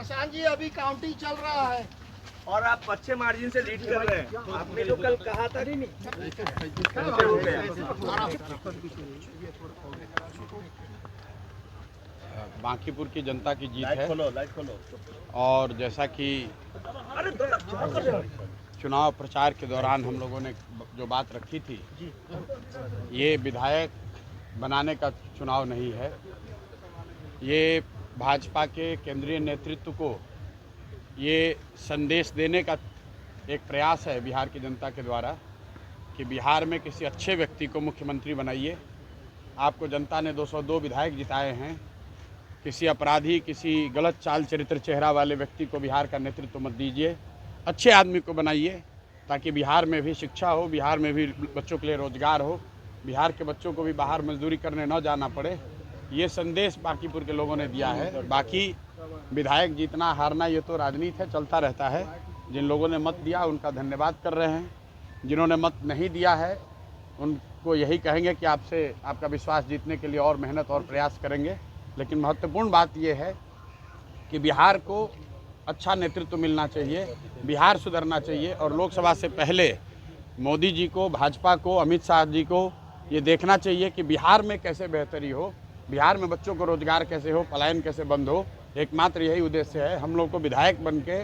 प्रशांत जी अभी काउंटिंग चल रहा है और आप अच्छे मार्जिन से लीड कर रहे हैं। आपने तो कल कहा था नहीं बांकीपुर की जनता की जीत है लाइट खोलो। और जैसा कि चुनाव प्रचार के दौरान हम लोगों ने जो बात रखी थी, ये विधायक बनाने का चुनाव नहीं है। ये भाजपा के केंद्रीय नेतृत्व को ये संदेश देने का एक प्रयास है बिहार की जनता के द्वारा कि बिहार में किसी अच्छे व्यक्ति को मुख्यमंत्री बनाइए। आपको जनता ने 202 विधायक जिताए हैं। किसी अपराधी, किसी गलत चाल चरित्र चेहरा वाले व्यक्ति को बिहार का नेतृत्व मत दीजिए। अच्छे आदमी को बनाइए ताकि बिहार में भी शिक्षा हो, बिहार में भी बच्चों के लिए रोजगार हो, बिहार के बच्चों को भी बाहर मजदूरी करने न जाना पड़े। ये संदेश बांकीपुर के लोगों ने दिया है। बाकी विधायक जीतना हारना ये तो राजनीति है, चलता रहता है। जिन लोगों ने मत दिया उनका धन्यवाद कर रहे हैं। जिन्होंने मत नहीं दिया है उनको यही कहेंगे कि आपसे आपका विश्वास जीतने के लिए और मेहनत और प्रयास करेंगे। लेकिन महत्वपूर्ण बात यह है कि बिहार को अच्छा नेतृत्व मिलना चाहिए, बिहार सुधरना चाहिए और लोकसभा से पहले मोदी जी को, भाजपा को, अमित शाह जी को ये देखना चाहिए कि बिहार में कैसे बेहतरी हो, बिहार में बच्चों को रोजगार कैसे हो, पलायन कैसे बंद हो। एकमात्र यही उद्देश्य है। हम लोग को विधायक बन के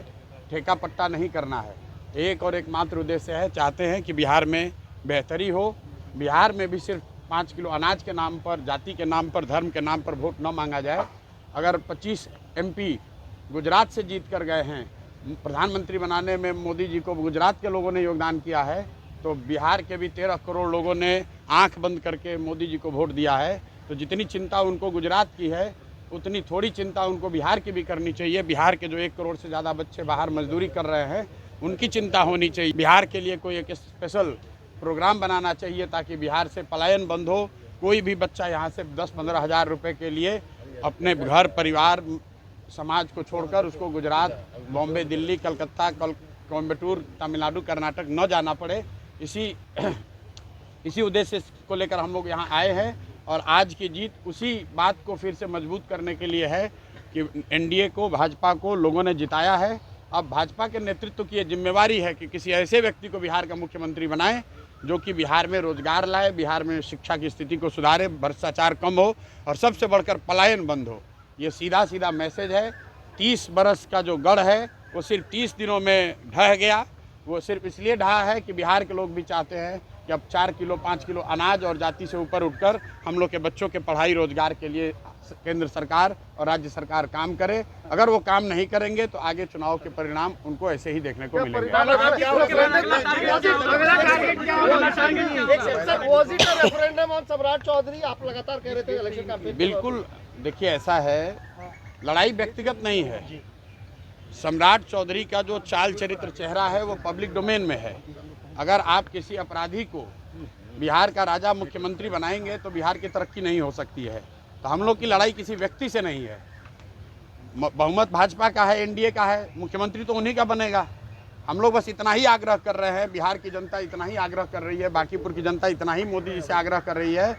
ठेका पट्टा नहीं करना है। एक और एकमात्र उद्देश्य है, चाहते हैं कि बिहार में बेहतरी हो। बिहार में भी सिर्फ 5 किलो अनाज के नाम पर, जाति के नाम पर, धर्म के नाम पर वोट न मांगा जाए। अगर 25 MP गुजरात से जीत कर गए हैं, प्रधानमंत्री बनाने में मोदी जी को गुजरात के लोगों ने योगदान किया है, तो बिहार के भी 13 करोड़ लोगों ने आंख बंद करके मोदी जी को वोट दिया है। तो जितनी चिंता उनको गुजरात की है उतनी थोड़ी चिंता उनको बिहार की भी करनी चाहिए। बिहार के जो 1 करोड़ से ज़्यादा बच्चे बाहर मजदूरी कर रहे हैं उनकी चिंता होनी चाहिए। बिहार के लिए कोई एक स्पेशल प्रोग्राम बनाना चाहिए ताकि बिहार से पलायन बंद हो। कोई भी बच्चा यहाँ से 10-15 हज़ार रुपये के लिए अपने घर, परिवार, समाज को छोड़कर उसको गुजरात, बॉम्बे, दिल्ली, कलकत्ता, कोयम्बटूर, तमिलनाडु, कर्नाटक न जाना पड़े। इसी उद्देश्य को लेकर हम लोग यहाँ आए हैं और आज की जीत उसी बात को फिर से मजबूत करने के लिए है कि NDA को, भाजपा को लोगों ने जिताया है। अब भाजपा के नेतृत्व की ये जिम्मेवारी है कि किसी ऐसे व्यक्ति को बिहार का मुख्यमंत्री बनाएं जो कि बिहार में रोजगार लाए, बिहार में शिक्षा की स्थिति को सुधारे, भ्रष्टाचार कम हो और सबसे बढ़कर पलायन बंद हो। ये सीधा सीधा मैसेज है। 30 बरस का जो गढ़ है वो सिर्फ 30 दिनों में ढह गया। वो सिर्फ इसलिए ढहा है कि बिहार के लोग भी चाहते हैं कि अब 4 किलो 5 किलो अनाज और जाति से ऊपर उठकर हम लोग के बच्चों के पढ़ाई रोजगार के लिए केंद्र सरकार और राज्य सरकार काम करे। अगर वो काम नहीं करेंगे तो आगे चुनाव के परिणाम उनको ऐसे ही देखने को मिलेंगे। रेफरेंडम ऑन सम्राट चौधरी आप लगातार कह रहे थे इलेक्शन का। बिल्कुल, देखिए ऐसा है, लड़ाई व्यक्तिगत नहीं है। सम्राट चौधरी का जो चाल चरित्र चेहरा है वो पब्लिक डोमेन में है। अगर आप किसी अपराधी को बिहार का राजा मुख्यमंत्री बनाएंगे तो बिहार की तरक्की नहीं हो सकती है। तो हम लोग की लड़ाई किसी व्यक्ति से नहीं है। बहुमत भाजपा का है, NDA का है, मुख्यमंत्री तो उन्हीं का बनेगा। हम लोग बस इतना ही आग्रह कर रहे हैं, बिहार की जनता इतना ही आग्रह कर रही है, बांकीपुर की जनता इतना ही मोदी जी से आग्रह कर रही है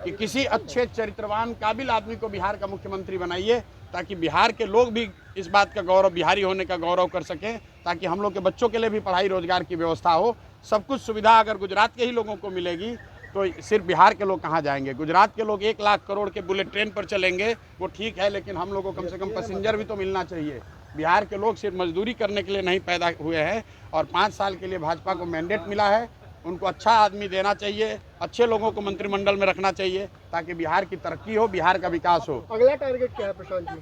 कि किसी अच्छे चरित्रवान काबिल आदमी को बिहार का मुख्यमंत्री बनाइए ताकि बिहार के लोग भी इस बात का गौरव, बिहारी होने का गौरव कर सकें, ताकि हम लोग के बच्चों के लिए भी पढ़ाई रोजगार की व्यवस्था हो। सब कुछ सुविधा अगर गुजरात के ही लोगों को मिलेगी तो सिर्फ बिहार के लोग कहाँ जाएंगे। गुजरात के लोग 1 लाख करोड़ के बुलेट ट्रेन पर चलेंगे, वो ठीक है, लेकिन हम लोगों को कम से कम पैसेंजर भी तो मिलना चाहिए। बिहार के लोग सिर्फ मजदूरी करने के लिए नहीं पैदा हुए हैं और 5 साल के लिए भाजपा को मैंडेट मिला है। उनको अच्छा आदमी देना चाहिए, अच्छे लोगों को मंत्रिमंडल में रखना चाहिए ताकि बिहार की तरक्की हो, बिहार का विकास हो। अगला टारगेट क्या है प्रशांत जी?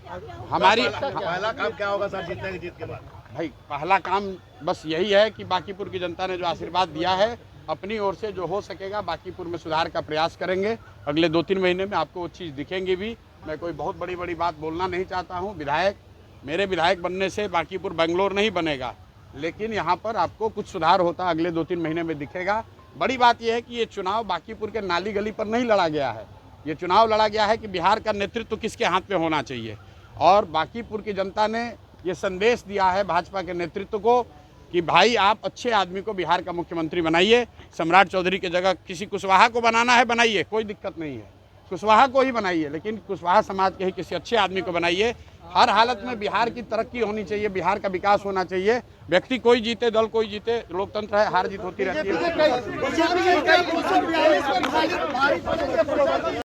हमारी पहला काम क्या होगा सर जीतने की जीत के बाद? भाई पहला काम बस यही है कि बांकीपुर की जनता ने जो आशीर्वाद दिया है, अपनी ओर से जो हो सकेगा बांकीपुर में सुधार का प्रयास करेंगे। अगले 2-3 महीने में आपको वो चीज़ दिखेंगी भी। मैं कोई बहुत बड़ी बात बोलना नहीं चाहता हूँ। मेरे विधायक बनने से बांकीपुर बेंगलोर नहीं बनेगा, लेकिन यहाँ पर आपको कुछ सुधार होता अगले 2-3 महीने में दिखेगा। बड़ी बात यह है कि ये चुनाव बांकीपुर के नाली गली पर नहीं लड़ा गया है। ये चुनाव लड़ा गया है कि बिहार का नेतृत्व किसके हाथ में होना चाहिए। और बांकीपुर की जनता ने ये संदेश दिया है भाजपा के नेतृत्व को कि भाई आप अच्छे आदमी को बिहार का मुख्यमंत्री बनाइए। सम्राट चौधरी की जगह किसी कुशवाहा को बनाना है बनाइए, कोई दिक्कत नहीं है, कुशवाहा को ही बनाइए, लेकिन कुशवाहा समाज के ही किसी अच्छे आदमी को बनाइए हर हालत में बिहार की तरक्की होनी चाहिए, बिहार का विकास होना चाहिए। व्यक्ति कोई जीते, दल कोई जीते, लोकतंत्र है, हार जीत होती रहती है।